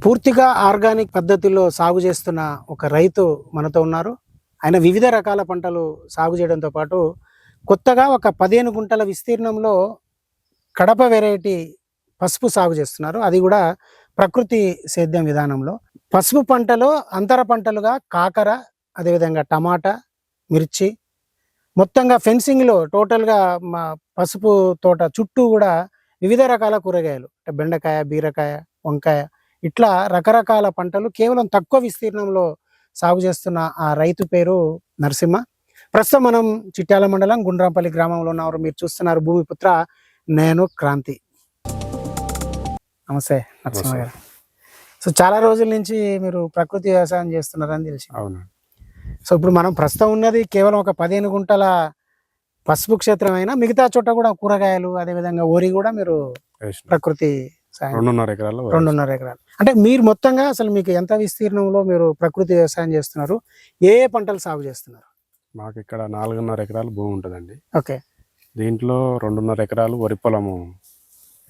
పూర్తిగా ఆర్గానిక్ పద్ధతిలో సాగు చేస్తున్న ఒక రైతు మనతో ఉన్నారు. ఆయన వివిధ రకాల పంటలు సాగు చేయడంతో పాటు కొత్తగా ఒక 15 గుంటల విస్తీర్ణంలో కడప వెరైటీ పసుపు సాగు చేస్తున్నారు. అది కూడా ప్రకృతి సేద్యం విధానంలో. పసుపు పంటలో అంతర పంటలుగా కాకర, అదేవిధంగా టమాటా, మిర్చి, మొత్తంగా ఫెన్సింగ్లో టోటల్గా మా పసుపు తోట చుట్టూ కూడా వివిధ రకాల కూరగాయలు, బెండకాయ, బీరకాయ, వంకాయ, ఇట్లా రకరకాల పంటలు కేవలం తక్కువ విస్తీర్ణంలో సాగు చేస్తున్న ఆ రైతు పేరు నరసింహ. ప్రస్తుతం మనం చిట్యాల మండలం గుండ్రాంపల్లి గ్రామంలో ఉన్నారు. మీరు చూస్తున్నారు భూమిపుత్ర, నేను క్రాంతి. నమస్తే నరసింహ గారు. సో చాలా రోజుల నుంచి మీరు ప్రకృతి వ్యవసాయం చేస్తున్నారని తెలిసి. అవును. సో ఇప్పుడు మనం ప్రస్తుతం ఉన్నది కేవలం ఒక 15 గుంటల పసుపు క్షేత్రం అయినా మిగతా చోట కూడా కూరగాయలు, అదేవిధంగా వరి కూడా మీరు ప్రకృతి 2.5 ఎకరాలు. 2.5 ఎకరాలు అంటే మీరు మొత్తంగా అసలు మీకు ఎంత విస్తీర్ణంలో మీరు ప్రకృతి వ్యవసాయం చేస్తున్నారు? ఏ ఏ పంటలు సాగు చేస్తున్నారు? మాకు ఇక్కడ 4.5 ఎకరాలు భూమి ఉంటుందండి. ఓకే. దీంట్లో 2.5 ఎకరాలు వరి పొలము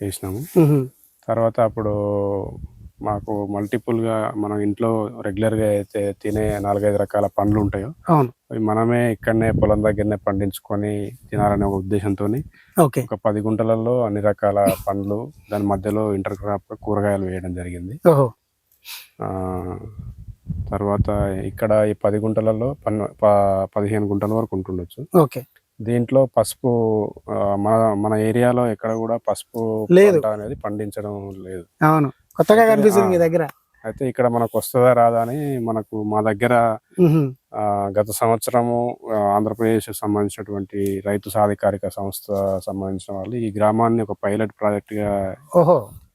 వేసినాము. తర్వాత అప్పుడు మాకు మల్టిపుల్గా మనం ఇంట్లో రెగ్యులర్గా అయితే తినే 4-5 రకాల పండ్లు ఉంటాయో అవి మనమే ఇక్కడనే పొలం దగ్గరనే పండించుకొని తినాలనే ఒక ఉద్దేశంతో ఒక 10 గుంటలలో అన్ని రకాల పండ్లు, దాని మధ్యలో ఇంటర్ క్రాప్ కూరగాయలు వేయడం జరిగింది. తర్వాత ఇక్కడ ఈ 10 గుంటలలో 15 గుంటల వరకు ఉంటుండొచ్చు. దీంట్లో పసుపు మన ఏరియాలో ఎక్కడ కూడా పసుపు అనేది పండించడం లేదు. అవును, కొత్తగా కనిపిస్తుంది మీ దగ్గర. అయితే ఇక్కడ మనకు వస్తుందా రాదా అని మా దగ్గర గత సంవత్సరము ఆంధ్రప్రదేశ్ సంబంధించినటువంటి రైతు సాధికారిక సంస్థ సంబంధించిన వాళ్ళు ఈ గ్రామాన్ని ఒక పైలట్ ప్రాజెక్ట్ గా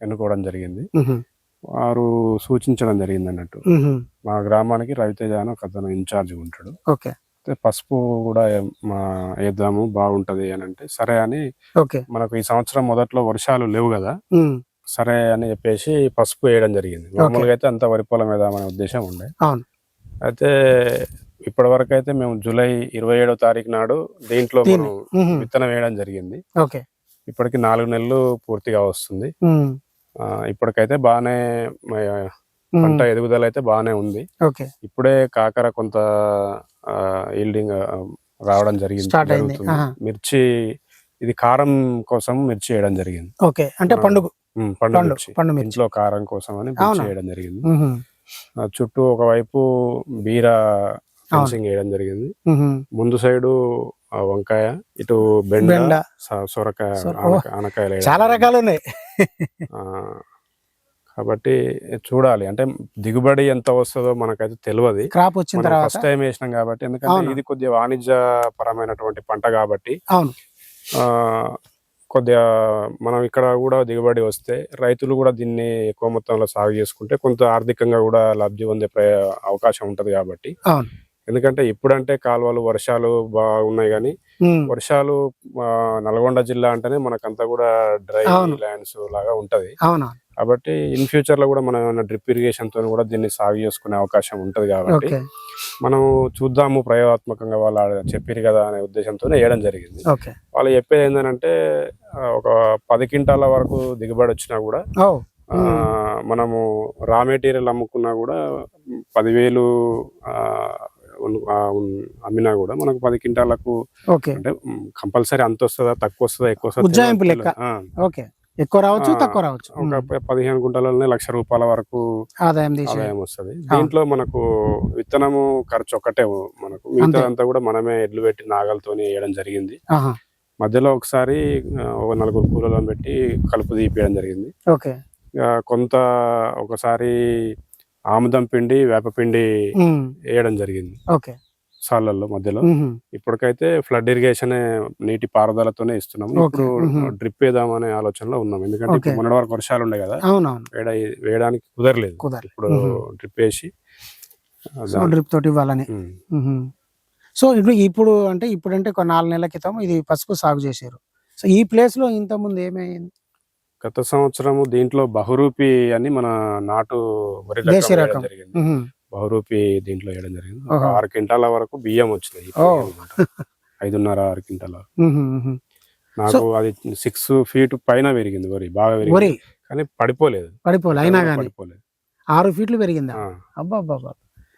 ఎన్నుకోవడం జరిగింది. వారు సూచించడం జరిగింది అన్నట్టు. మా గ్రామానికి రవితేజ అని ఒక అతను ఇన్ఛార్జ్ ఉంటాడు. పసుపు కూడా వేద్దాము బాగుంటది అని అంటే సరే అని, మనకు ఈ సంవత్సరం మొదట్లో వర్షాలు లేవు కదా, సరే అని చెప్పేసి పసుపు వేయడం జరిగింది. మామూలుగా అయితే అంత వరి పొలం వేద్దామనే ఉద్దేశం ఉండే. అయితే ఇప్పటి వరకు అయితే మేము జూలై 27వ తారీఖు నాడు దీంట్లో విత్తనం వేయడం జరిగింది. ఇప్పటికి 4 నెలలు పూర్తిగా వస్తుంది. ఇప్పటికైతే బాగానే పంట ఎదుగుదల అయితే బాగానే ఉంది. ఇప్పుడే కాకర కొంత ఈల్డింగ్ రావడం జరిగింది. మిర్చి, ఇది కారం కోసం మిర్చి వేయడం జరిగింది. అంటే పండు ఇంట్లో కారం కోసం అని మిర్చి వేయడం జరిగింది. చుట్టూ ఒకవైపు బీర ఫెన్సింగ్ వేయడం జరిగింది. ముందు సైడు వంకాయ, ఇటు బెండ, సొరకాయ, ఆనకాయలు, చాలా రకాలు ఉన్నాయి. కాబట్టి చూడాలి, అంటే దిగుబడి ఎంత వస్తుందో మనకైతే తెలియదు. క్రాప్ వచ్చిన తర్వాత ఫస్ట్ టైం వేసినాం కాబట్టి, ఎందుకంటే ఇది కొద్దిగా వాణిజ్య పరమైనటువంటి పంట కాబట్టి కొద్దిగా మనం ఇక్కడ కూడా దిగుబడి వస్తే రైతులు కూడా దీన్ని ఎక్కువ మొత్తంలో సాగు చేసుకుంటే కొంత ఆర్థికంగా కూడా లబ్ధి పొందే అవకాశం ఉంటది కాబట్టి. ఎందుకంటే ఇప్పుడంటే కాలువలు, వర్షాలు బాగున్నాయి, కానీ వర్షాలు నల్గొండ జిల్లా అంటేనే మనకంతా కూడా డ్రై ల్యాండ్స్ లాగా ఉంటది. కాబట్టి ఇన్ ఫ్యూచర్ లో కూడా మనం ఏమైనా డ్రిప్ ఇరిగేషన్ తో కూడా దీన్ని సాగు చేసుకునే అవకాశం ఉంటది. కాబట్టి మనం చూద్దాము ప్రయోగాత్మకంగా, వాళ్ళు చెప్పారు కదా అనే ఉద్దేశంతో వేయడం జరిగింది. వాళ్ళు చెప్పేది ఏంటంటే ఒక 10 క్వింటాల వరకు దిగుబడి వచ్చినా కూడా మనము రా మెటీరియల్ అమ్ముకున్నా కూడా 10,000 అమ్మినా కూడా మనకు 10 క్వింటాలకు అంటే కంపల్సరీ అంత వస్తుందా, తక్కువ వస్తుందా, ఎక్కువ వస్తుందా, ఎక్కువ రావచ్చు, తక్కువ రావచ్చు. ఒక 15 గుంటలనే ₹1,00,000 వరకు ఆదాయం వస్తుంది. దీంట్లో మనకు విత్తనము ఖర్చు ఒక్కటే, మనకు మిగతాదంతా కూడా మనమే ఎడ్లు పెట్టి నాగలతో వేయడం జరిగింది. మధ్యలో ఒకసారి 4 కూలీలను పెట్టి కలుపు తీపియడం జరిగింది. కొంత ఒకసారి ఆముదం పిండి, వేపపిండి వేయడం జరిగింది సాళ్ళల్లో మధ్యలో. ఇప్పటికైతే ఫ్లడ్ ఇరిగేషన్, నీటి పారుదలతోనే ఇస్తున్నాము. ఇప్పుడు డ్రిప్ వేద్దామనే ఆలోచనలో ఉన్నాం. ఎందుకంటే మొన్నటి వరకు వర్షాలు ఉండే కదా, వేయడానికి కుదరలేదు. ఇప్పుడు డ్రిప్ వేసి డ్రిప్ తోటి ఇవ్వాలని. సో ఇప్పుడంటే ఒక 4 నెలల క్రితం ఇది పసుపు సాగు చేశారు. సో ఈ ప్లేస్ లో ఇంత ముందు ఏమైంది? గత సంవత్సరము దీంట్లో బహురూపి అని మన నాటు వరి జరిగింది. బహురూపి దీంట్లో వేయడం జరిగింది. 6 క్వింటాల వరకు బియ్యం వచ్చినాయి. 5.5-6 క్వింటాల. నాకు అది 6 ఫీట్ పైన పెరిగింది వరి, బాగా పెరిగింది, కానీ పడిపోలేదు. అయినా పడిపోలేదు. 6 ఫీట్లు పెరిగిందా? ఆ, అబ్బా అబ్బా!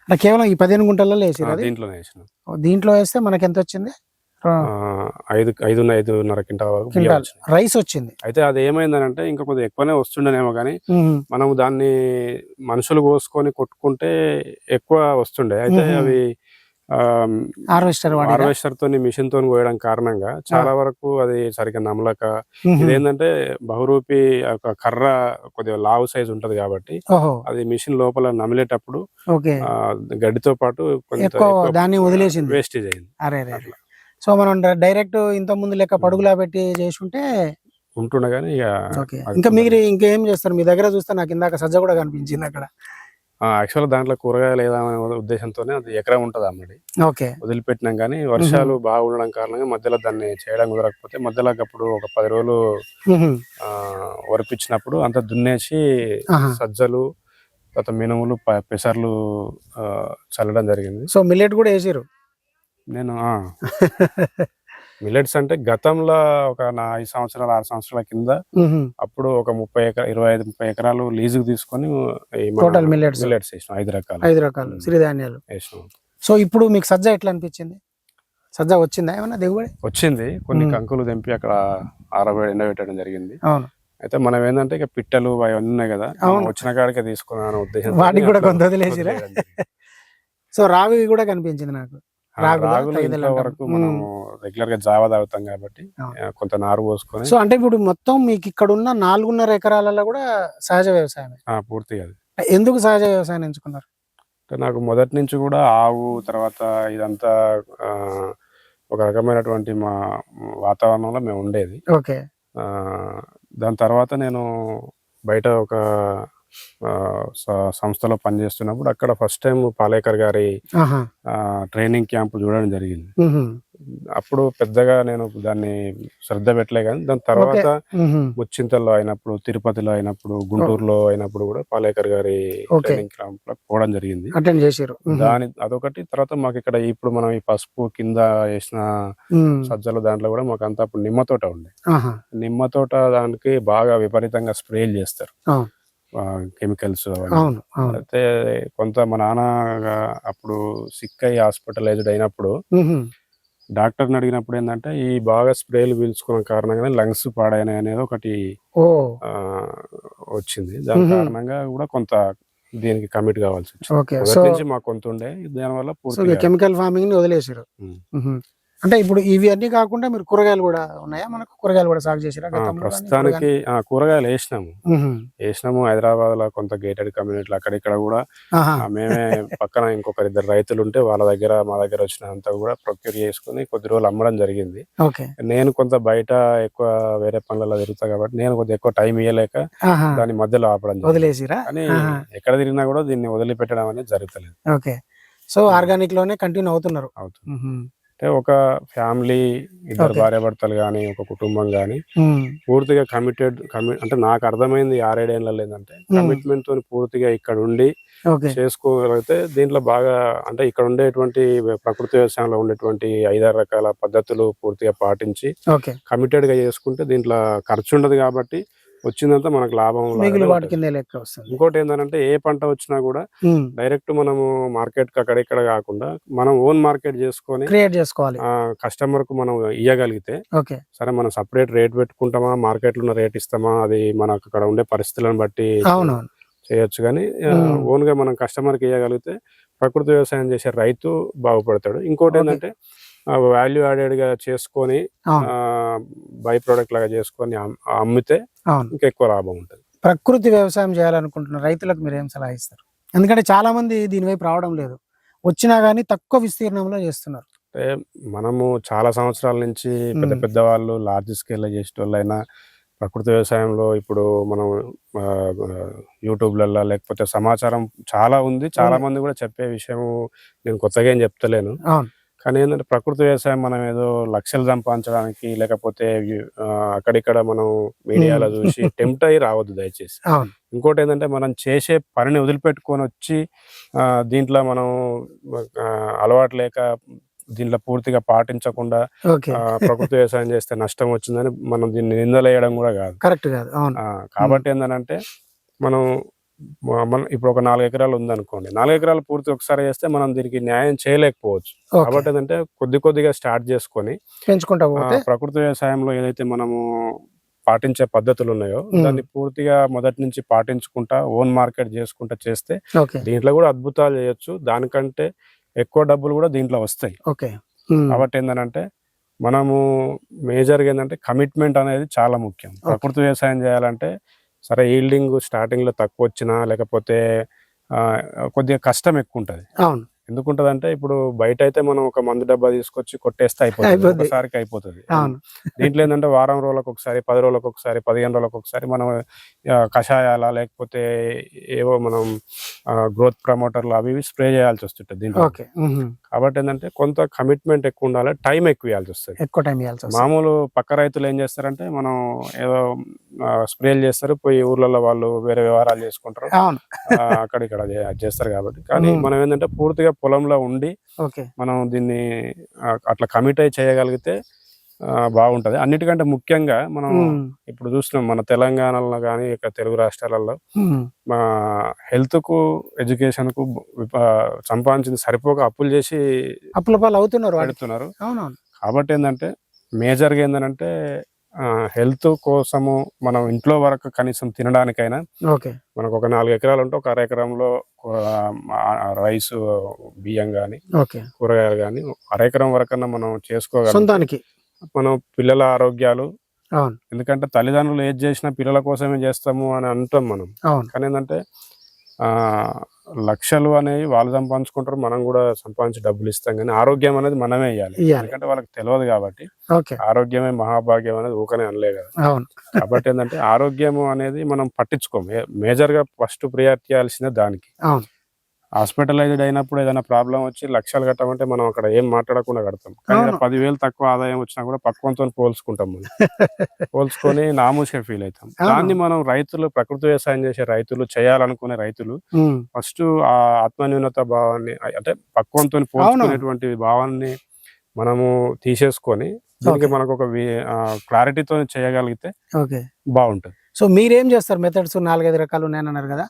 అంటే కేవలం ఈ 15 గుంటలలో వేసిరు అది? దీంట్లోనే వేసినాం. దీంట్లో వేస్తే మనకి ఎంత వచ్చింది? 5.5 క్వింటాల వరకు బియ్యం క్వింటాల్ వచ్చినాయి. రైస్ వచ్చింది. అయితే అది ఏమైందనంటే ఇంకా కొద్దిగా ఎక్కువనే వస్తుండేనేమో కానీ మ్మ్. మనం దాన్ని మనుషులు కోసుకొని కొట్టుకుంటే ఎక్కువ వస్తుండే. అయితే అవి హార్వెస్టర్ వాడి హార్వెస్టర్ తోని మిషన్ తోని కోయడం కారణంగా చాలా వరకు అది సరిగ్గా నమలక, ఇదేంటంటే బహురూపి ఒక కర్ర కొద్దిగా లావు సైజ్ ఉంటది కాబట్టి ఓహో అది మిషన్ లోపల నమిలేటప్పుడు ఓకే గడ్డితో పాటు ఎక్కువ దాన్ని వదిలేసింది. వేస్టేజ్ అయింది. అరే సో మనం డైరెక్ట్ ఇంత ముందు లెక్క పడుగులా పెట్టి చేసుంటే ఉంటుండే కానీ ఇక ఓకే. ఇంకా మీరు ఇంకేం చేస్తారు? మీ దగ్గర చూస్తే నాకు ఇందాక సజ్జ కూడా కనిపించింది అక్కడ. యాక్చువల్ దాంట్లో కూరగాయలు వేద్దామనే ఉద్దేశంతోనే అది ఎకరం ఉంటుంది అమ్మడి ఓకే వదిలిపెట్టినాం. కానీ వర్షాలు బాగా ఉండడం కారణంగా మధ్యలో దాన్ని చేయడం కుదరకపోతే మధ్యలో అప్పుడు ఒక 10 రోజులు వరిపించినప్పుడు అంత దున్నేసి సజ్జలు తర్వాత మినుములు పెసర్లు చల్లడం జరిగింది. సో మిల్లెట్ కూడా వేసారు? నేను మిల్లెట్స్ అంటే గతంలో ఒక 5 సంవత్సరాలు 6 సంవత్సరాల కింద అప్పుడు ఒక 25-30 ఎకరాలు లీజుకు తీసుకొని టోటల్ మిల్లెట్స్ వేసినాం. 5 రకాలు సిరిధాన్యాలు వేసినాం. సో ఇప్పుడు మీకు సజ్జ ఎట్లా అనిపించింది? సజ్జ వచ్చిందా ఏమన్నా దిగుబడి? వచ్చింది. కొన్ని కంకులు తెంపి అక్కడ ఎండబెట్టడం జరిగింది. అవును. అయితే మనం ఏంటంటే ఇక పిట్టలు అవన్నీ ఉన్నాయి కదా, వచ్చిన కాడికే తీసుకున్నాను ఉద్దేశం. వాటికి కూడా కొంత వదిలేసిరా? సో రావి కూడా కనిపించింది నాకు. రాగులు ఇంట్లో వరకు మనం రెగ్యులర్ గా జావా తాగుతాం కాబట్టి కొంత నారు పోసుకొని. సో అంటే ఇప్పుడు మొత్తం మీకు ఇక్కడ ఉన్న 4.5 ఎకరాలలో కూడా సహజ వ్యవసాయం పూర్తిగా. ఎందుకు సహజ వ్యవసాయం ఎంచుకున్నారు? అంటే నాకు మొదటి నుంచి కూడా ఆవు తర్వాత ఇదంతా ఒక రకమైనటువంటి మా వాతావరణంలో మేము ఉండేది. ఓకే. దాని తర్వాత నేను బయట ఒక సంస్థలో పనిచేస్తున్నప్పుడు అక్కడ ఫస్ట్ టైం పాలేకర్ గారి ట్రైనింగ్ క్యాంప్ చూడడం జరిగింది. అప్పుడు పెద్దగా నేను దాన్ని శ్రద్ధ పెట్టలే, కానీ దాని తర్వాత ముచ్చింతల్లో అయినప్పుడు, తిరుపతిలో అయినప్పుడు, గుంటూరులో అయినప్పుడు కూడా పాలేకర్ గారి ట్రైనింగ్ క్యాంప్ లో పోవడం జరిగింది. అదొకటి. తర్వాత మాకు ఇక్కడ ఇప్పుడు మనం ఈ పసుపు కింద వేసిన సజ్జలు దాంట్లో కూడా మాకు అంతా అప్పుడు నిమ్మ తోట ఉండే. నిమ్మ తోట దానికి బాగా విపరీతంగా స్ప్రేలు చేస్తారు, కెమికల్స్. అయితే కొంత మా నాన్న అప్పుడు సిక్ అయ్యి హాస్పిటలైజ్డ్ అయినప్పుడు డాక్టర్ని అడిగినప్పుడు ఏంటంటే ఈ బాగా స్ప్రేలు పీల్చుకున్న కారణంగానే లంగ్స్ పాడైనాయి అనేది ఒకటి వచ్చింది. దాని కారణంగా కూడా కొంత దీనికి కమిట్ కావాల్సి వచ్చింది. మాకు కొంత ఉండే, దానివల్ల పూర్తిగా కెమికల్ ఫార్మింగ్ ని వదిలేసారు. అంటే ఇప్పుడు ఇవి అన్ని కాకుండా మీరు కూరగాయలు కూడా ఉన్నాయా? మనకు కూరగాయలు కూడా సాగు చేసిరా? ప్రస్తుతానికి కూరగాయలు వేసినాము హైదరాబాద్ లో కొంత గేటెడ్ కమ్యూనిటీలు అక్కడిక్కడ కూడా. మేమే పక్కన ఇంకొకరిద్దరు రైతులు ఉంటే వాళ్ళ దగ్గర మా దగ్గర వచ్చినంత కూడా ప్రొక్యూర్ చేసుకుని కొద్ది రోజులు అమ్మడం జరిగింది. నేను కొంత బయట ఎక్కువ వేరే పనులలో తిరుగుతా కాబట్టి నేను కొంచెం ఎక్కువ టైం ఇవ్వలేక దాని మధ్యలో ఆపడం వదిలేసిరా. కానీ ఎక్కడ తిరిగినా కూడా దీన్ని వదిలిపెట్టడం అనేది జరుగుతలేదు. ఓకే. సో ఆర్గానిక్ లోనే కంటిన్యూ అవుతున్నారు. ఒక ఫ్యామిలీ, ఇద్దరు భార్యాభర్తలు గాని, ఒక కుటుంబం గాని పూర్తిగా అంటే నాకు అర్థమైంది 6-7 ఏళ్ళలో ఏంటంటే కమిట్మెంట్ తో పూర్తిగా ఇక్కడ ఉండి చేసుకోగలిగితే దీంట్లో బాగా, అంటే ఇక్కడ ఉండేటువంటి ప్రకృతి వ్యవసాయంలో ఉండేటువంటి 5-6 రకాల పద్ధతులు పూర్తిగా పాటించి కమిటెడ్ గా చేసుకుంటే దీంట్లో ఖర్చు ఉండదు కాబట్టి వచ్చిందంతా మనకు లాభం. ఇంకోటి ఏంటంటే ఏ పంట వచ్చినా కూడా డైరెక్ట్ మనము మార్కెట్ కి అక్కడిక్కడ కాకుండా మనం ఓన్ మార్కెట్ చేసుకొని క్రియేట్ చేసుకోవాలి. కస్టమర్ కు మనం ఇయ్యగలిగితే సరే మనం సపరేట్ రేట్ పెట్టుకుంటామా, మార్కెట్ లో ఉన్న రేట్ ఇస్తామా, అది మనకు అక్కడ ఉండే పరిస్థితులను బట్టి చేయొచ్చు. కానీ ఓన్ గా మనం కస్టమర్ కి ఇయ్యగలిగితే ప్రకృతి వ్యవసాయం చేసే రైతు బాగుపడతాడు. ఇంకోటి ఏంటంటే వాల్యూ యాడెడ్ గా చేసుకొని బై ప్రోడక్ట్ లాగా చేసుకొని అమ్మితే ఇంకా ఎక్కువ లాభం ఉంటుంది. ప్రకృతి వ్యవసాయం చేయాలనుకుంటున్న రైతులకు మీరు ఏం సలహా ఇస్తారు? ఎందుకంటే చాలా మంది దీని వైపు రావడం లేదు, వచ్చినా గానీ తక్కువ విస్తీర్ణంలో చేస్తున్నారు. అంటే మనము చాలా సంవత్సరాల నుంచి పెద్ద పెద్ద వాళ్ళు లార్జ్ స్కేల్ లో చేసేటోళ్ళైనా ప్రకృతి వ్యవసాయంలో ఇప్పుడు మనం యూట్యూబ్లలో లేకపోతే సమాచారం చాలా ఉంది, చాలా మంది కూడా చెప్పే విషయం నేను కొత్తగా ఏం చెప్తలేను. కానీ ఏంటంటే ప్రకృతి వ్యవసాయం మనం ఏదో లక్షలు సంపాదించడానికి లేకపోతే అక్కడిక్కడ మనం మీడియాలో చూసి టెంప్ట్ అయ్యి రావద్దు దయచేసి. ఇంకోటి ఏంటంటే మనం చేసే పనిని వదిలిపెట్టుకొని వచ్చి దీంట్లో మనం అలవాటు లేక దీంట్లో పూర్తిగా పాటించకుండా ప్రకృతి వ్యవసాయం చేస్తే నష్టం వచ్చిందని మనం దీన్ని నిందలేయడం కూడా కాదు, కరెక్ట్ కాదు. కాబట్టి ఏంటంటే మనం ఇప్పుడు ఒక 4 ఎకరాలు ఉందనుకోండి, 4 ఎకరాలు పూర్తి ఒకసారి చేస్తే మనం దీనికి న్యాయం చేయలేకపోవచ్చు. ఓకే. కాబట్టి ఏంటంటే కొద్దిగా స్టార్ట్ చేసుకొని పెంచుకుంటా పోతే ప్రకృతి వ్యవసాయంలో ఏదైతే మనము పాటించే పద్ధతులు ఉన్నాయో దాన్ని పూర్తిగా మొదటి నుంచి పాటించుకుంటా ఓన్ మార్కెట్ చేసుకుంటా చేస్తే ఓకే. దీంట్లో కూడా అద్భుతాలు చేయొచ్చు. దానికంటే ఎక్కువ డబ్బులు కూడా దీంట్లో వస్తాయి. ఓకే. కాబట్టి ఏంటంటే మనము మేజర్గా ఏంటంటే కమిట్మెంట్ అనేది చాలా ముఖ్యం. ప్రకృతి వ్యవసాయం చేయాలంటే సరే ఈల్డింగ్ స్టార్టింగ్లో తక్కువ వచ్చినా లేకపోతే కొద్దిగా కష్టం ఎక్కువ ఉంటుంది. అవును. ఎందుకుంటదంటే ఇప్పుడు బయట అయితే మనం ఒక మందు డబ్బా తీసుకొచ్చి కొట్టేస్తే అయిపోతుంది, ఒకసారికి అయిపోతుంది. దీంట్లో ఏంటంటే వారం రోజులకు ఒకసారి, 10 రోజులకు ఒకసారి, 15 రోజులకు ఒకసారి మనం కషాయాల లేకపోతే ఏవో మనం గ్రోత్ ప్రమోటర్లు అవి స్ప్రే చేయాల్సి వస్తుంటది దీంట్లో. కాబట్టి ఏంటంటే కొంత కమిట్మెంట్ ఎక్కువ ఉండాలి, టైం ఎక్కువ ఇవ్వాల్సి వస్తుంది, ఎక్కువ టైం ఇవ్వాల్సి వస్తుంది. మామూలు పక్క రైతులు ఏం చేస్తారంటే మనం ఏదో స్ప్రేలు చేస్తారు, పోయి ఊర్లలో వాళ్ళు వేరే వ్యవహారాలు చేసుకుంటారు, అక్కడిక్కడ చేస్తారు. కాబట్టి కానీ మనం ఏంటంటే పూర్తిగా పొలంలో ఉండి మనం దీన్ని అట్లా కమిట్ అయి చేయగలిగితే బాగుంటది. అన్నిటికంటే ముఖ్యంగా మనం ఇప్పుడు చూస్తున్నాం మన తెలంగాణలో కానీ ఇక తెలుగు రాష్ట్రాలలో మా హెల్త్ కు ఎడ్యుకేషన్ కు సంపాదించింది సరిపోక అప్పులు చేసి అప్పుల పాలు అవుతున్నారు పెడుతున్నారు. కాబట్టి ఏంటంటే మేజర్గా ఏంటంటే హెల్త్ కోసము మనం ఇంట్లో వరకు కనీసం తినడానికైనా మనకు ఒక 4 ఎకరాలు ఉంటే ఒక 1/2 ఎకరంలో రైస్ బియ్యం కానీ కూరగాయలు కానీ 1/2 ఎకరం వరకన్నా మనం చేసుకోగలం. మనం పిల్లల ఆరోగ్యాలు, ఎందుకంటే తల్లిదండ్రులు ఏది చేసినా పిల్లల కోసమే చేస్తాము అని అంటాం మనం. కానీ ఏంటంటే లక్షలు అనేవి వాళ్ళు సంపాదించుకుంటారు, మనం కూడా సంపాదించి డబ్బులు ఇస్తాం, కానీ ఆరోగ్యం అనేది మనమే ఇవ్వాలి. ఎందుకంటే వాళ్ళకి తెలియదు కాబట్టి ఆరోగ్యమే మహాభాగ్యం అనేది ఊకనే అనలే కదా. కాబట్టి ఏంటంటే ఆరోగ్యము అనేది మనం పట్టించుకోము. మేజర్ గా ఫస్ట్ ప్రియారిటీ ఇవ్వాల్సిందే దానికి. హాస్పిటలైజ్డ్ అయినప్పుడు ఏదైనా ప్రాబ్లం వచ్చి లక్షలు కట్టమంటే మనం అక్కడ ఏం మాట్లాడకుండా కడతాం. కానీ 10,000 తక్కువ ఆదాయం వచ్చినా కూడా పక్వంతో పోల్చుకుంటాం. మనం పోల్చుకొని నామూషిగా ఫీల్ అవుతాం. దాన్ని మనం రైతులు, ప్రకృతి వ్యవసాయం చేసే రైతులు, చేయాలనుకునే రైతులు ఫస్ట్ ఆ ఆత్మన్యూనత భావాన్ని అంటే పక్వంతో పోల్చుకునేటువంటి భావాన్ని మనము తీసేసుకొని దీనికి మనకు ఒక క్లారిటీతో చేయగలిగితే బాగుంటుంది. సో మీరేం చేస్తారు? మెథడ్స్ 4-5 రకాలు ఉన్నాయన్నారు కదా,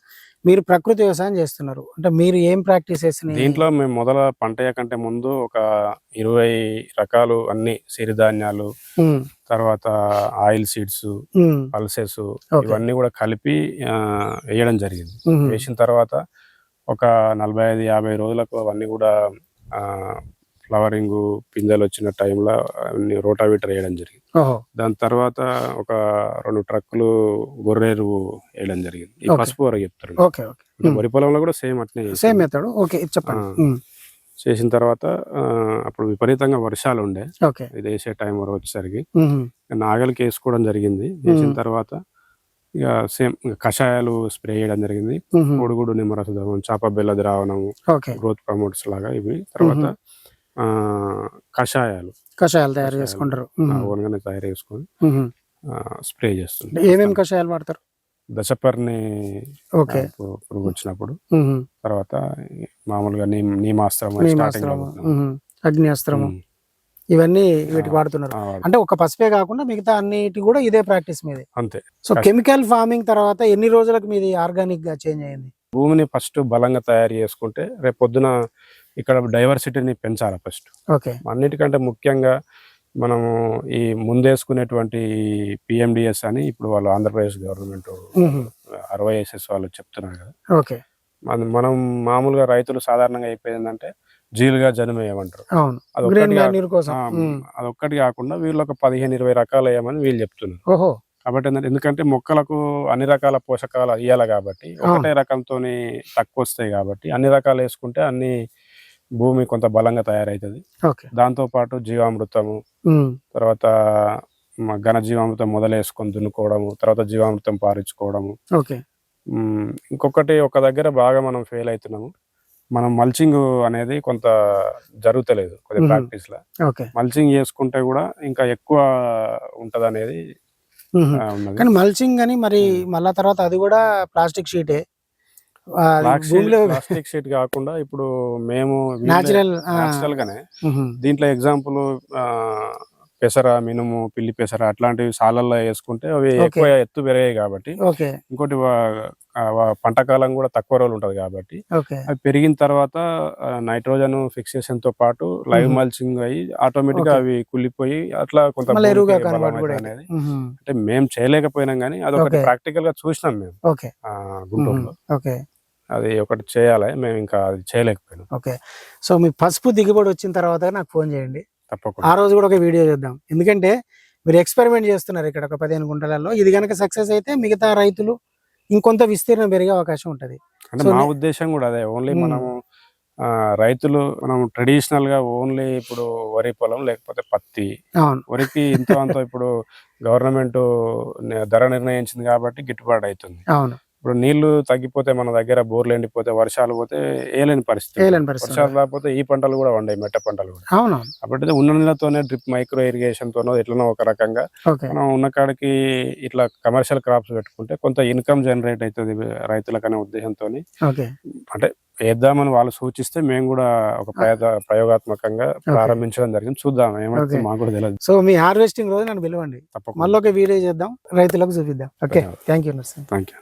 మీరు ప్రకృతి వ్యవసాయం చేస్తున్నారు అంటే మీరు ఏం ప్రాక్టీస్ చేస్తున్నారు దీంట్లో? మేము మొదల పంట కంటే ముందు ఒక 20 రకాలు అన్ని సిరిధాన్యాలు, తర్వాత ఆయిల్ సీడ్స్, పల్సెస్ ఇవన్నీ కూడా కలిపి వేయడం జరిగింది. వేసిన తర్వాత ఒక 45-50 రోజులకు అవన్నీ కూడా ఫ్లవరింగ్ పిందెలు వచ్చిన టైంలో రోటావీటర్ వేయడం జరిగింది. దాని తర్వాత ఒక 2 ట్రక్కులు గొర్రెరు వేయడం జరిగింది. ఈ పసుపు వరకు చెప్తారు. వరి పొలంలో కూడా సేమ్ అట్నే చేసిన తర్వాత అప్పుడు విపరీతంగా వర్షాలు ఉండే, ఇది వేసే టైం వరకు వచ్చేసరికి నాగలికి వేసుకోవడం జరిగింది. వేసిన తర్వాత ఇక సేమ్ కషాయాలు స్ప్రే చేయడం జరిగింది. పొడుగుడు నిమ్మరస ద్రావణం, చాప బెల్ల ద్రావణము, గ్రోత్ ప్రమోటర్స్ లాగా ఇవి. తర్వాత కషాయాలు తయారు చేసుకుంటారు, ఓన్గానే తయారు చేసుకొని స్ప్రే చేస్తుంటారు. ఏమేమి కషాయాలు వాడతారు? దశపర్ణి పురుగు వచ్చినప్పుడు, తర్వాత మామూలుగా నీమాస్త్రం, అగ్నిస్త్రము, ఇవన్నీ వీటికి వాడుతున్నారు. అంటే ఒక పసుపే కాకుండా మిగతా అన్నిటి కూడా ఇదే ప్రాక్టీస్ మీది అంతే. సో కెమికల్ ఫార్మింగ్ తర్వాత ఎన్ని రోజులకు మీది ఆర్గానిక్ గా చేంజ్ అయింది? భూమిని ఫస్ట్ బలంగా తయారు చేసుకుంటే రేపు పొద్దున ఇక్కడ డైవర్సిటీని పెంచాలి ఫస్ట్. అన్నిటికంటే ముఖ్యంగా మనము ఈ ముందేసుకునేటువంటి PMDS అని ఇప్పుడు వాళ్ళు ఆంధ్రప్రదేశ్ గవర్నమెంట్ 60SS వాళ్ళు చెప్తున్నారు కదా. మనం మామూలుగా రైతులు సాధారణంగా అయిపోయిందంటే జీలుగా జనమేయమంటారు. అదొక్కటి కాకుండా వీళ్ళు ఒక 15-20 రకాలు వేయమని వీళ్ళు చెప్తున్నారు. కాబట్టి ఎందుకంటే మొక్కలకు అన్ని రకాల పోషకాలు ఇవ్వాలి కాబట్టి ఒకటే రకంతో తక్కువ వస్తాయి. కాబట్టి అన్ని రకాలు వేసుకుంటే అన్ని భూమి కొంత బలంగా తయారవుతుంది. దాంతో పాటు జీవామృతము, తర్వాత ఘన జీవామృతం మొదలేసుకొని దున్నుకోవడము, తర్వాత జీవామృతం పారించుకోవడము. ఇంకొకటి ఒక దగ్గర బాగా మనం ఫెయిల్ అవుతున్నాము, మనం మల్చింగ్ అనేది కొంత జరుగుతలేదు కొద్దిగా ప్రాక్టీస్ లా. మల్చింగ్ చేసుకుంటే కూడా ఇంకా ఎక్కువ ఉంటది అనేది. కానీ మల్చింగ్ అని మరి మళ్ళా తర్వాత అది కూడా ప్లాస్టిక్ షీటే. ప్లాస్టిక్ షీట్ కాకుండా ఇప్పుడు మేము నేచురల్ గానే దీంట్లో ఎగ్జాంపుల్ పెసర, మినుము, పిల్లి పెసర అట్లాంటివి సాలల్లో వేసుకుంటే అవి Okay. ఎక్కువ ఎత్తు పెరిగాయి కాబట్టి, ఓకే ఇంకోటి పంట కాలం కూడా తక్కువ రోజులు ఉంటది కాబట్టి ఓకే అవి పెరిగిన తర్వాత నైట్రోజన్ ఫిక్సేషన్ తో పాటు లైవ్ మల్చింగ్ అయ్యి ఆటోమేటిక్ గా Okay. అవి కుళ్ళిపోయి అట్లా కొంత మళ్ళీ ఎరువుగా భూమికి బలం కన్వర్ట్ కూడా అవుతుంది అయింది. అనేది. అంటే మేము చేయలేకపోయినాం కానీ అదొకటి Okay. ప్రాక్టికల్ గా చూసినాం మేము ఓకే గుంటూరులో. ఓకే అది ఒకటి చేయాలి, మేము ఇంకా అది చేయలేకపోయినాం. ఓకే సో మీ పసుపు దిగుబడి వచ్చిన తర్వాత నాకు ఫోన్ చేయండి, ఆ తప్పకుండా రోజు కూడా ఒక వీడియో చేద్దాం. ఎందుకంటే మీరు ఎక్స్పెరిమెంట్ చేస్తున్నారు ఇక్కడ ఒక 15 గుంటలలో. ఇది కనుక సక్సెస్ అయితే మిగతా రైతులు ఇంకొంత విస్తీర్ణం పెరిగే అవకాశం ఉంటది. అంటే సో మా ఉద్దేశం కూడా అదే. ఓన్లీ మ్మ్. మనము రైతులు మనం ట్రెడిషనల్ గా ఓన్లీ ఇప్పుడు వరి పొలం లేకపోతే పత్తి, అవును వరికి ఇంతో అంతో ఇప్పుడు గవర్నమెంట్ ధర నిర్ణయించింది కాబట్టి గిట్టుబాటు అవుతుంది. అవును ఇప్పుడు నీళ్లు తగ్గిపోతే మన దగ్గర బోర్లు ఎండిపోతే వర్షాలు పోతే ఏలేని పరిస్థితి. ఏలేని పరిస్థితి. వర్షాలు రాకపోతే ఈ పంటలు కూడా వండాయి, మెట్ట పంటలు కూడా. అవును కాబట్టి ఉన్న నీళ్ళతోనే డ్రిప్ మైక్రో ఇరిగేషన్ తోనో ఎట్లనో ఒక రకంగా ఓకే మనం ఉన్న కాడికి ఇట్లా కమర్షియల్ క్రాప్స్ పెట్టుకుంటే కొంత ఇన్కమ్ జనరేట్ అవుతుంది రైతులకనే ఉద్దేశంతో ఓకే అంటే వేద్దామని వాళ్ళు సూచిస్తే మేము కూడా ఒక ప్రయోగాత్మకంగా ప్రారంభించడం జరిగింది. చూద్దాం ఏమైతే, Okay. మాకు కూడా తెలియదు. సో మీ హార్వెస్టింగ్ రోజు నన్ను పిలవండి, తప్పకుండా. మళ్ళీ ఒక వీడియో చేద్దాం, రైతులకు చూపిద్దాం. Okay thank you. Thank you.